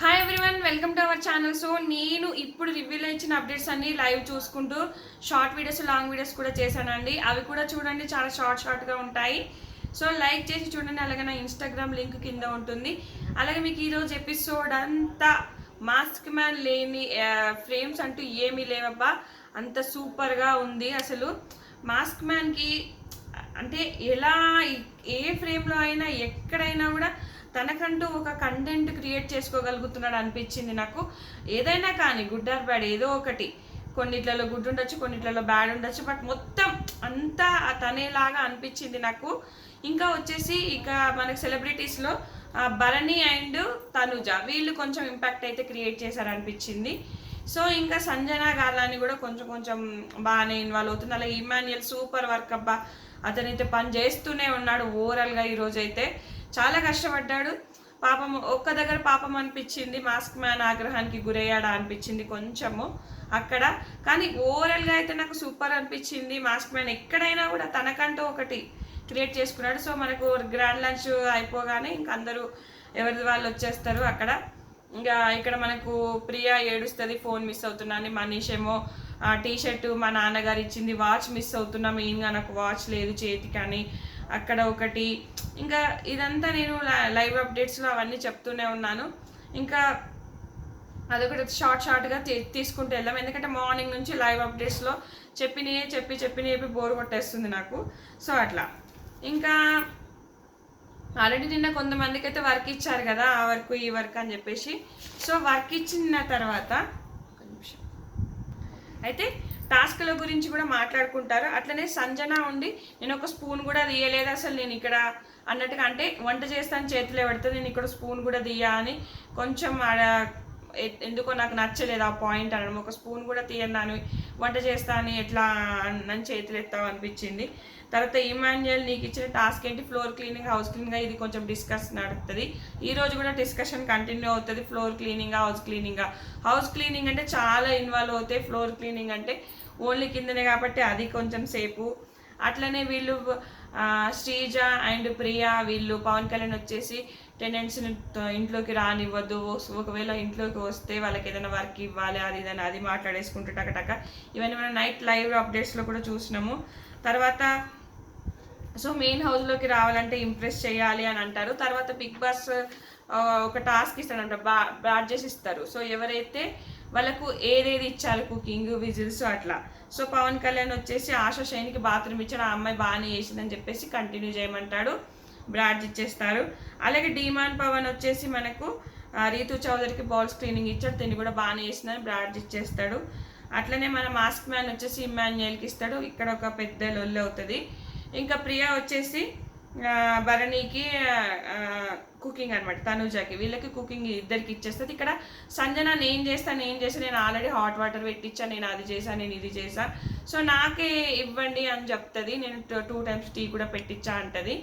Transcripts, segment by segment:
Hi everyone, welcome to our channel. So నేను ఇప్పుడు రివ్యూలో ఇచ్చిన అప్డేట్స్ అన్ని లైవ్ చూసుకుంటూ షార్ట్ వీడియోస్, లాంగ్ వీడియోస్ కూడా చేశానండి. అవి కూడా చూడండి, చాలా షార్ట్గా ఉంటాయి. సో లైక్ చేసి చూడండి. అలాగే నా ఇన్స్టాగ్రామ్ లింక్ కింద ఉంటుంది. అలాగే మీకు ఈరోజు ఎపిసోడ్ అంతా మాస్క్ మ్యాన్ లేని ఫ్రేమ్స్ అంటూ ఏమీ లేవబ్బా, అంత సూపర్గా ఉంది. అసలు మాస్క్ మ్యాన్కి అంటే ఎలా ఏ ఫ్రేమ్లో అయినా ఎక్కడైనా కూడా తనకంటూ ఒక కంటెంట్ క్రియేట్ చేసుకోగలుగుతున్నాడు అనిపించింది నాకు. ఏదైనా కానీ గుడ్ ఆర్ బ్యాడ్ ఏదో ఒకటి, కొన్నిట్లలో గుడ్ ఉండొచ్చు, కొన్నిట్లలో బ్యాడ్ ఉండొచ్చు, బట్ మొత్తం అంతా తనేలాగా అనిపించింది నాకు. ఇంకా వచ్చేసి ఇక మనకి సెలబ్రిటీస్లో భరణి అండ్ తనుజ వీళ్ళు కొంచెం ఇంపాక్ట్ అయితే క్రియేట్ చేశారనిపించింది. సో ఇంకా సంజన గార్లాని కూడా కొంచెం కొంచెం బాగానే ఇన్వాల్వ్ అవుతుంది. అలాగే ఇమాన్యుయల్ సూపర్ వర్క్ అబ్బా, అతనైతే పని చేస్తూనే ఉన్నాడు. ఓవరాల్గా ఈరోజు అయితే చాలా కష్టపడ్డాడు. పాపం ఒక్క దగ్గర పాపం అనిపించింది, మాస్క్ మ్యాన్ ఆగ్రహానికి గురయ్యాడా అనిపించింది కొంచెము అక్కడ. కానీ ఓవరాల్గా అయితే నాకు సూపర్ అనిపించింది. మాస్క్ మ్యాన్ ఎక్కడైనా కూడా తనకంటూ ఒకటి క్రియేట్ చేసుకున్నాడు. సో మనకు గ్రాండ్ లంచ్ అయిపోగానే ఇంక అందరూ ఎవరిది వాళ్ళు వచ్చేస్తారు అక్కడ. ఇంకా ఇక్కడ మనకు ప్రియా ఏడుస్తుంది, ఫోన్ మిస్ అవుతున్నా అని. మనీష్ ఏమో టీ షర్టు మా నాన్నగారు ఇచ్చింది, వాచ్ మిస్ అవుతున్నా, మెయిన్గా నాకు వాచ్ లేదు చేతికి అని అక్కడ ఒకటి. ఇంకా ఇదంతా నేను లైవ్ అప్డేట్స్లో అవన్నీ చెప్తూనే ఉన్నాను. ఇంకా అదొకటి షార్ట్గా తీసుకుంటూ వెళ్దాం, ఎందుకంటే మార్నింగ్ నుంచి లైవ్ అప్డేట్స్లో చెప్పి బోర్ కొట్టేస్తుంది నాకు. సో అట్లా ఇంకా ఆల్రెడీ నిన్న కొంతమందికి అయితే వర్క్ ఇచ్చారు కదా, ఆ వర్క్ ఈ వర్క్ అని చెప్పేసి. సో వర్క్ ఇచ్చిన తర్వాత అయితే టాస్క్ల గురించి కూడా మాట్లాడుకుంటారు. అట్లనే సంజన ఉండి నేను ఒక స్పూన్ కూడా తీయలేదు అసలు నేను ఇక్కడ అన్నట్టుగా, అంటే వంట చేస్తాను చేతిలో పెడుతుంది, నేను ఇక్కడ స్పూన్ కూడా తీయా అని కొంచెం ఎందుకో నాకు నచ్చలేదు ఆ పాయింట్ అనడం. ఒక స్పూన్ కూడా తీయన్నాను, వంట చేస్తా అని ఎట్లా నన్ను చేతులు ఎత్తావు అనిపించింది. తర్వాత ఇమాన్యుయల్ నీకు ఇచ్చిన టాస్క్ ఏంటి, ఫ్లోర్ క్లీనింగ్, హౌస్ క్లీనింగ్, ఇది కొంచెం డిస్కస్ నడుస్తుంది. ఈరోజు కూడా డిస్కషన్ కంటిన్యూ అవుతుంది. ఫ్లోర్ క్లీనింగ్, హౌస్ క్లీనింగ్ అంటే చాలా ఇన్వాల్వ్ అవుతాయి, ఫ్లోర్ క్లీనింగ్ అంటే ఓన్లీ కిందనే కాబట్టి అది కొంచెం సేపు. అట్లనే వీళ్ళు శ్రీజ అండ్ ప్రియా వీళ్ళు పవన్ కళ్యాణ్ వచ్చేసి టెనెంట్స్ని ఇంట్లోకి రానివ్వద్దు, ఒకవేళ ఇంట్లోకి వస్తే వాళ్ళకి ఏదైనా వర్క్ ఇవ్వాలి, అది ఇదని అది మాట్లాడేసుకుంటూ టక. ఇవన్నీ మనం నైట్ లైవ్ అప్డేట్స్లో కూడా చూసినాము. తర్వాత సో మెయిన్ హౌస్లోకి రావాలంటే ఇంప్రెస్ చేయాలి అని అంటారు. తర్వాత బిగ్ బాస్ ఒక టాస్క్ ఇస్తాడంట, బ్యాడ్జెస్ ఇస్తారు. సో ఎవరైతే వాళ్ళకు ఏదేది ఇచ్చారు, కుకింగ్, విజిల్స్ అట్లా. సో పవన్ కళ్యాణ్ వచ్చేసి ఆశా షైన్కి బాత్రూమ్ ఇచ్చాడు, ఆ అమ్మాయి బాగానే చేసిందని చెప్పేసి కంటిన్యూ చేయమంటాడు, బ్యాడ్జ్ ఇచ్చేస్తారు. అలాగే డిమాన్ పవన్ వచ్చేసి మనకు రీతు చౌదరికి బాల్స్ క్లీనింగ్ ఇచ్చాడు, తిని కూడా బాగానే చేసిందని బ్యాడ్జ్ ఇచ్చేస్తాడు. అట్లనే మన మాస్క్ మ్యాన్ వచ్చేసి ఇమాన్యుయల్కి ఇస్తాడు, ఇక్కడ ఒక పెద్ద లొల్లి అవుతుంది. ఇంకా ప్రియా వచ్చేసి భరణికి కుకింగ్ అనమాట, తనుజాకి, వీళ్ళకి కుకింగ్ ఇద్దరికి ఇచ్చేస్తుంది. ఇక్కడ సంజన నేను చేస్తాను, నేను ఆల్రెడీ హాట్ వాటర్ పెట్టించాను, నేను అది చేశాను, నేను ఇది చేశాను, సో నాకే ఇవ్వండి అని చెప్తుంది. నేను 2 times టీ కూడా పెట్టించా అంటది.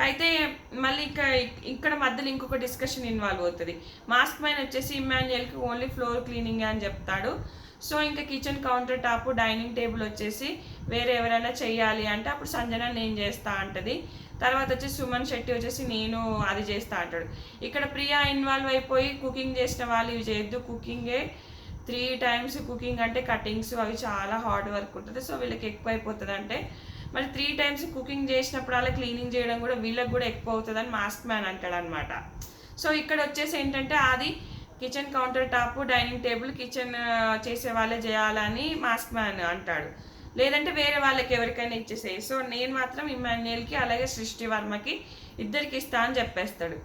అయితే మళ్ళీ ఇక్కడ మధ్యలో ఇంకొక డిస్కషన్ ఇన్వాల్వ్ అవుతుంది. మాస్క్ మ్యాన్ వచ్చేసి ఇమాన్యుయల్కి ఓన్లీ ఫ్లోర్ క్లీనింగ్ అని చెప్తాడు. సో ఇంకా kitchen counter top, dining table వచ్చేసి వేరే ఎవరైనా చెయ్యాలి అంటే అప్పుడు సంజన నేను చేస్తా అంటది. తర్వాత వచ్చి సుమన్ శెట్టి వచ్చేసి నేను అది చేస్తా అంటాడు. ఇక్కడ ప్రియా ఇన్వాల్వ్ అయిపోయి కుకింగ్ చేసిన వాళ్ళు ఇవి చేయొద్దు, కుకింగే 3 times కుకింగ్ అంటే కటింగ్స్ అవి చాలా హార్డ్ వర్క్ ఉంటుంది, సో వీళ్ళకి ఎక్కువ అయిపోతుంది అంటే మరి 3 times కుకింగ్ చేసినప్పుడు అలా క్లీనింగ్ చేయడం కూడా వీళ్ళకి కూడా ఎక్కువ అవుతుంది అని మాస్క్ మ్యాన్ అంటాడు అనమాట. సో ఇక్కడ వచ్చేసి ఏంటంటే అది kitchen counter top, dining table kitchen చేసే వాళ్ళే చేయాలని మాస్క్ మ్యాన్ అంటాడు, లేదంటే వేరే వాళ్ళకి ఎవరికైనా ఇచ్చేసేయి. సో నేను మాత్రం ఇమాన్యుయల్కి అలాగే సృష్టి వర్మకి ఇద్దరికి ఇస్తా అని చెప్పేస్తాడు.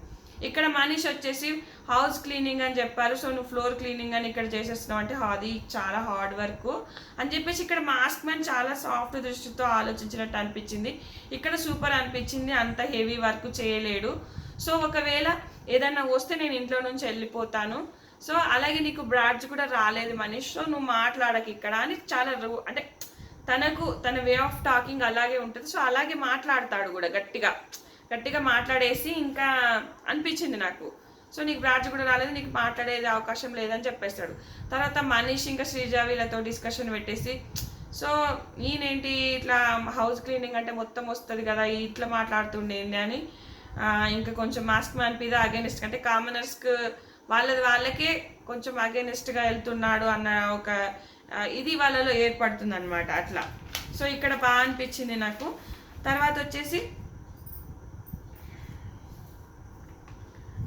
ఇక్కడ మనీష్ వచ్చేసి హౌస్ క్లీనింగ్ అని చెప్పారు, సో నువ్వు ఫ్లోర్ క్లీనింగ్ అని ఇక్కడ చేసేస్తున్నావు అంటే అది చాలా హార్డ్ వర్క్ అని చెప్పేసి ఇక్కడ మాస్క్ మ్యాన్ చాలా సాఫ్ట్ దృష్టితో ఆలోచించినట్టు అనిపించింది. ఇక్కడ సూపర్ అనిపించింది, అంత హెవీ వర్క్ చేయలేడు. సో ఒకవేళ ఏదన్నా వస్తే నేను ఇంట్లో నుంచి వెళ్ళిపోతాను, సో అలాగే నీకు బ్రాడ్జ్ కూడా రాలేదు మనీష్, సో నువ్వు మాట్లాడక ఇక్కడ అని చాలా అంటే తన వే ఆఫ్ టాకింగ్ అలాగే ఉంటుంది. సో అలాగే మాట్లాడతాడు కూడా గట్టిగా మాట్లాడేసి ఇంకా అనిపించింది నాకు. సో నీకు బ్రాడ్జ్ కూడా రాలేదు, నీకు మాట్లాడేది అవకాశం లేదని చెప్పేస్తాడు. తర్వాత మనీష్ ఇంకా శ్రీజ వీళ్ళతో డిస్కషన్ పెట్టేసి సో ఈయనేంటి ఇట్లా హౌస్ క్లీనింగ్ అంటే మొత్తం వస్తుంది కదా, ఇట్లా మాట్లాడుతుండేంది అని ఇంకా కొంచెం మాస్క్ మ్యాన్ మీద అగేనిస్ట్ అంటే కామనర్స్కి వాళ్ళకే కొంచెం అగేనెస్ట్గా వెళ్తున్నాడు అన్న ఒక ఇది వాళ్ళలో ఏర్పడుతుంది అనమాట అట్లా. సో ఇక్కడ బాగా అనిపించింది నాకు. తర్వాత వచ్చేసి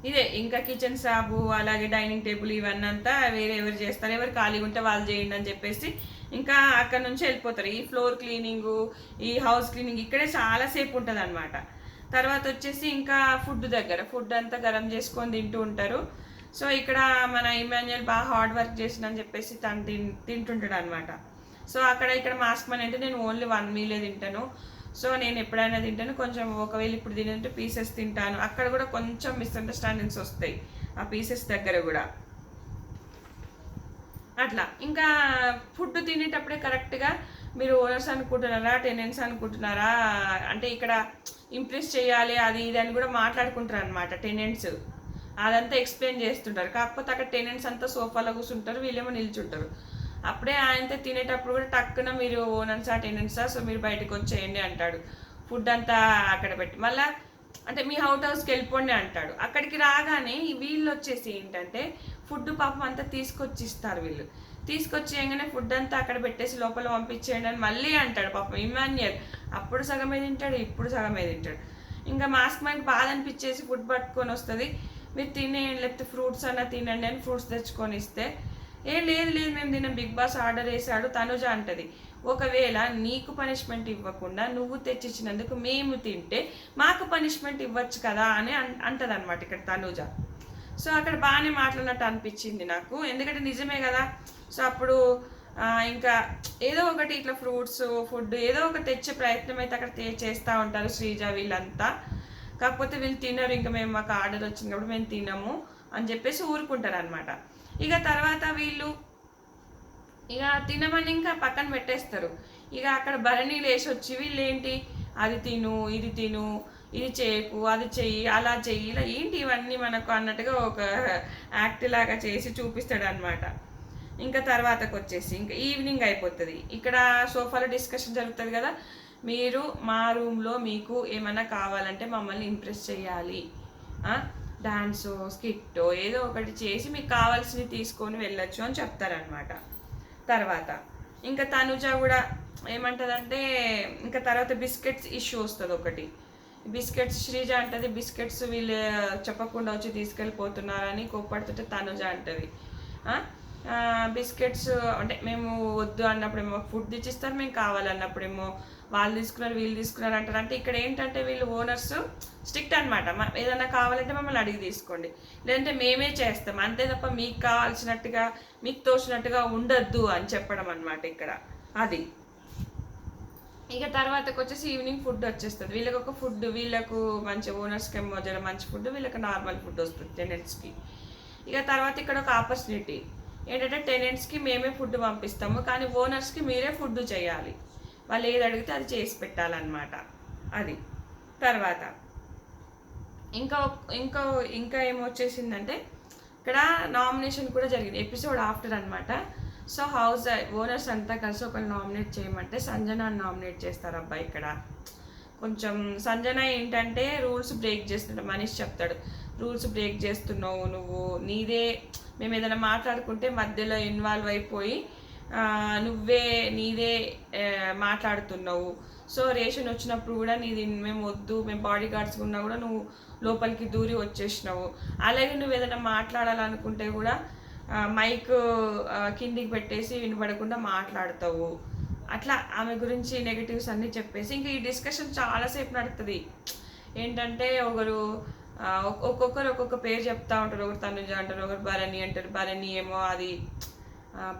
ఇదే ఇంకా కిచెన్ సాబు అలాగే డైనింగ్ టేబుల్ ఇవన్నీ అంతా వేరే ఎవరు చేస్తారు, ఎవరు ఖాళీగా ఉంటే వాళ్ళు చేయండి అని చెప్పేసి ఇంకా అక్కడ నుంచి వెళ్ళిపోతారు. ఈ ఫ్లోర్ క్లీనింగు, ఈ హౌస్ క్లీనింగ్ ఇక్కడే చాలాసేపు ఉంటుంది అనమాట. తర్వాత వచ్చేసి ఇంకా ఫుడ్ దగ్గర ఫుడ్ అంతా గరం చేసుకొని తింటూ ఉంటారు. సో ఇక్కడ మన ఇమాన్యుయల్ బాగా హార్డ్ వర్క్ చేసిందని చెప్పేసి తను తింటుంటాడు అనమాట. సో అక్కడ ఇక్కడ మాస్క్ మ్యాన్ అంటే నేను ఓన్లీ 1 మీలే తింటాను. సో నేను ఎప్పుడైనా తింటాను, కొంచెం ఒకవేళ ఇప్పుడు తినంటే పీసెస్ తింటాను. అక్కడ కూడా కొంచెం మిస్అండర్స్టాండింగ్స్ వస్తాయి ఆ పీసెస్ దగ్గర కూడా అట్లా. ఇంకా ఫుడ్ తినేటప్పుడే కరెక్ట్గా మీరు ఓనర్స్ అనుకుంటున్నారా టెనెంట్స్ అనుకుంటున్నారా అంటే ఇక్కడ ఇంప్రెస్ చేయాలి అది ఇది అని కూడా మాట్లాడుకుంటారు అనమాట టెనెంట్స్. అదంతా ఎక్స్ప్లెయిన్ చేస్తుంటారు. కాకపోతే అక్కడ టెనెంట్స్ అంతా సోఫాలో కూర్చుంటారు, వీళ్ళేమో నిల్చుంటారు. అప్పుడే ఆయనతో తినేటప్పుడు కూడా టక్కున మీరు ఓనర్సా టెనెంట్సా సో మీరు బయటకు వచ్చేయండి అంటాడు. ఫుడ్ అంతా అక్కడ పెట్టి మళ్ళీ అంటే మీ హౌస్కి వెళ్ళిపోండి అంటాడు. అక్కడికి రాగానే వీళ్ళు వచ్చేసి ఏంటంటే ఫుడ్ పాపం అంతా తీసుకొచ్చి ఇస్తారు. వీళ్ళు తీసుకొచ్చేయగానే ఫుడ్ అంతా అక్కడ పెట్టేసి లోపల పంపించేయండి అని మళ్ళీ అంటాడు పాపం ఇమాన్యుయల్. అప్పుడు సగమే తింటాడు, ఇప్పుడు సగమే తింటాడు. ఇంకా మాస్క్ మ్యాన్కి బాధ అనిపించేసి ఫుడ్ పట్టుకొని వస్తుంది. మీరు తినేయండి లేకపోతే ఫ్రూట్స్ అన్నా తినండి అని ఫ్రూట్స్ తెచ్చుకొని ఇస్తే లేదు మేము తిన్న బిగ్ బాస్ ఆర్డర్ వేసాడు తనుజ అంటది. ఒకవేళ నీకు పనిష్మెంట్ ఇవ్వకుండా నువ్వు తెచ్చిచ్చినందుకు మేము తింటే మాకు పనిష్మెంట్ ఇవ్వచ్చు కదా అని అంటది అనమాట ఇక్కడ తనుజ. సో అక్కడ బాగానే మాట్లాడినట్టు అనిపించింది నాకు, ఎందుకంటే నిజమే కదా. సో అప్పుడు ఇంకా ఏదో ఒకటి ఇట్లా ఫ్రూట్స్ ఫుడ్ ఏదో ఒకటి తెచ్చే ప్రయత్నం అయితే అక్కడ చేస్తూ ఉంటారు శ్రీజ వీళ్ళంతా. కాకపోతే వీళ్ళు తినరు, ఇంకా మేము మాకు ఆర్డర్ వచ్చింది కాబట్టి మేము తినము అని చెప్పేసి ఊరుకుంటారు అనమాట. ఇక తర్వాత వీళ్ళు ఇక తినమని ఇంకా పక్కన పెట్టేస్తారు. ఇక అక్కడ భరణీలు వేసి వచ్చి వీళ్ళు ఏంటి అది తిను ఇది తిను ఇది చేయకు అది చెయ్యి అలా చెయ్యి ఇలా ఏంటి ఇవన్నీ మనకు అన్నట్టుగా ఒక యాక్ట్ లాగా చేసి చూపిస్తాడు అనమాట. ఇంకా తర్వాతకు వచ్చేసి ఇంకా ఈవినింగ్ అయిపోతుంది. ఇక్కడ సోఫాలో డిస్కషన్ జరుగుతుంది కదా, మీరు మా రూమ్లో మీకు ఏమైనా కావాలంటే మమ్మల్ని ఇంప్రెస్ చేయాలి, డాన్సో స్కిట్టో ఏదో ఒకటి చేసి మీకు కావాల్సినవి తీసుకొని వెళ్ళొచ్చు అని చెప్తారనమాట. తర్వాత ఇంకా తనుజ కూడా ఏమంటుందంటే ఇంకా తర్వాత బిస్కెట్స్ ఇష్యూ వస్తుంది ఒకటి. బిస్కెట్స్ శ్రీజ అంటది బిస్కెట్స్ వీళ్ళు చెప్పకుండా వచ్చి తీసుకెళ్ళిపోతున్నారని కోప్పడుతుంటే తనుజ అంటది బిస్కెట్స్ అంటే మేము వద్దు అన్నప్పుడేమో ఫుడ్ తెచ్చిస్తారు, మేము కావాలన్నప్పుడేమో వాళ్ళు తీసుకున్నారు వీళ్ళు తీసుకున్నారు అంటారు. అంటే ఇక్కడ ఏంటంటే వీళ్ళు ఓనర్స్ స్ట్రిక్ట్ అనమాట. ఏదైనా కావాలంటే మమ్మల్ని అడిగి తీసుకోండి, లేదంటే మేమే చేస్తాం అంతే తప్ప మీకు కావాల్సినట్టుగా మీకు తోచినట్టుగా ఉండద్దు అని చెప్పడం అనమాట ఇక్కడ అది. ఇక తర్వాతకు వచ్చేసి ఈవినింగ్ ఫుడ్ వచ్చేస్తుంది. వీళ్ళకి ఒక ఫుడ్ వీళ్ళకు మంచి ఓనర్స్కి ఏమో జర మంచి ఫుడ్, వీళ్ళకి నార్మల్ ఫుడ్ వస్తుంది టెనెంట్స్కి. ఇక తర్వాత ఇక్కడ ఒక ఆపర్చునిటీ ఏంటంటే టెనెంట్స్కి మేమే ఫుడ్ పంపిస్తాము కానీ ఓనర్స్కి మీరే ఫుడ్ చేయాలి, వాళ్ళు ఏది అడిగితే అది చేసి పెట్టాలన్నమాట అది. తర్వాత ఇంకా ఇంకా ఇంకా ఏమొచ్చేసిందంటే ఇక్కడ నామినేషన్ కూడా జరిగింది ఎపిసోడ్ ఆఫ్టర్ అనమాట. సో హౌస్ ఓనర్స్ అంతా కలిసి ఒకరు నామినేట్ చేయమంటే సంజనాన్ని నామినేట్ చేస్తారు. అబ్బాయి ఇక్కడ కొంచెం సంజన ఏంటంటే రూల్స్ బ్రేక్ చేస్తున్నాడు. మనీష్ చెప్తాడు రూల్స్ బ్రేక్ చేస్తున్నావు నువ్వు, నీదే మేము ఏదైనా మాట్లాడుకుంటే మధ్యలో ఇన్వాల్వ్ అయిపోయి నీదే మాట్లాడుతున్నావు. సో రేషన్ వచ్చినప్పుడు కూడా నీది మేము వద్దు, మేము బాడీ గార్డ్స్ ఉన్నా కూడా నువ్వు లోపలికి దూరి వచ్చేసినావు. అలాగే నువ్వు ఏదైనా మాట్లాడాలనుకుంటే కూడా మైక్ కిందికి పెట్టేసి వినపడకుండా మాట్లాడతావు. అట్లా ఆమె గురించి నెగిటివ్స్ అన్నీ చెప్పేసి ఇంకా ఈ డిస్కషన్ చాలాసేపు నడుస్తుంది. ఏంటంటే ఒక్కొక్కరు ఒక్కొక్క పేరు చెప్తా ఉంటారు. ఒకరు తనుజ అంటారు, ఒకరు భరణి అంటారు. భరణి ఏమో అది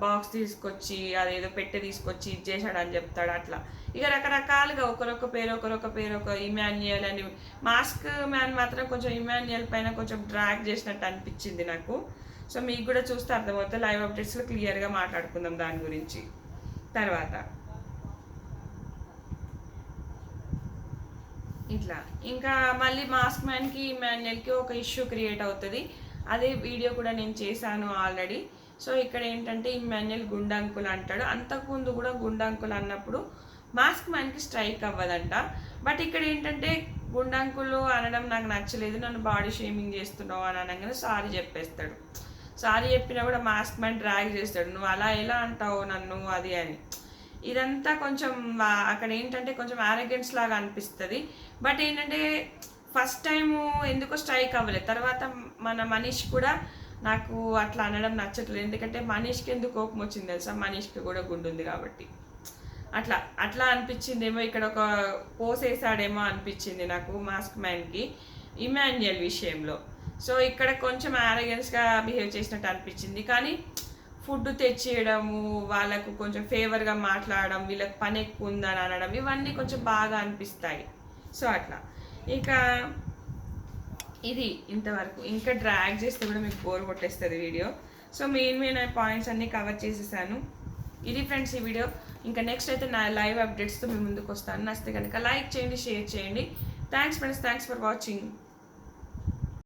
బాక్స్ తీసుకొచ్చి అదేదో పెట్టె తీసుకొచ్చి ఇచ్చేసాడు అని చెప్తాడు. అట్లా ఇక రకరకాలుగా ఒకరొక పేరు ఒక ఇమాన్యుయల్ అని. మాస్క్ మ్యాన్ మాత్రం కొంచెం ఇమాన్యుయల్ పైన కొంచెం డ్రాగ్ చేసినట్టు అనిపించింది నాకు. సో మీకు కూడా చూస్తే అర్థమవుతుంది. లైవ్ అప్డేట్స్లో క్లియర్గా మాట్లాడుకుందాం దాని గురించి. తర్వాత ఇట్లా ఇంకా మళ్ళీ మాస్క్ మ్యాన్కి ఇమాన్యుయల్కి ఒక ఇష్యూ క్రియేట్ అవుతుంది. అదే వీడియో కూడా నేను చేశాను ఆల్రెడీ. సో ఇక్కడ ఏంటంటే ఇమాన్యుయల్ గుండంకుల్ అంటాడు. అంతకుముందు కూడా గుండంకుల్ అన్నప్పుడు మాస్క్ మ్యాన్కి స్ట్రైక్ అవ్వదంట. బట్ ఇక్కడ ఏంటంటే గుండంకులు అనడం నాకు నచ్చలేదు, నన్ను బాడీ షేమింగ్ చేస్తున్నావు అని అనగానే సారీ చెప్పేస్తాడు. సారీ చెప్పినా కూడా మాస్క్ మ్యాన్ డ్రాగ్ చేస్తాడు, నువ్వు అలా ఎలా అంటావు నన్ను అది అని. ఇదంతా కొంచెం అక్కడ ఏంటంటే కొంచెం ఆరోగెన్స్ లాగా అనిపిస్తుంది. బట్ ఏంటంటే ఫస్ట్ టైము ఎందుకో స్ట్రైక్ అవ్వలేదు. తర్వాత మన మనీష్ కూడా నాకు అట్లా అనడం నచ్చట్లేదు. ఎందుకంటే మనీష్కి ఎందుకు కోపం వచ్చింది తెలుసా, మనీష్కి కూడా గుండు ఉంది కాబట్టి అట్లా అట్లా అనిపించిందేమో, ఇక్కడ ఒక పోసేసాడేమో అనిపించింది నాకు మాస్క్ మ్యాన్కి ఇమాన్యుయల్ విషయంలో. సో ఇక్కడ కొంచెం ఆరోగెన్స్గా బిహేవ్ చేసినట్టు అనిపించింది. కానీ ఫుడ్ తెచ్చేయడము, వాళ్ళకు కొంచెం ఫేవర్గా మాట్లాడడం, వీళ్ళకి పని ఎక్కువ ఉందని అనడం, ఇవన్నీ కొంచెం బాగా అనిపిస్తాయి. సో అట్లా ఇక ఇది ఇంతవరకు. ఇంకా డ్రాగ్ చేస్తే కూడా మీకు బోర్ కొట్టేస్తుంది వీడియో. సో మెయిన్ పాయింట్స్ అన్నీ కవర్ చేసేసాను. ఇది ఫ్రెండ్స్ ఈ వీడియో. ఇంకా నెక్స్ట్ అయితే నా లైవ్ అప్డేట్స్తో మీ ముందుకు వస్తాను. నచ్చితే కనుక లైక్ చేయండి, షేర్ చేయండి. Thanks friends, thanks for watching.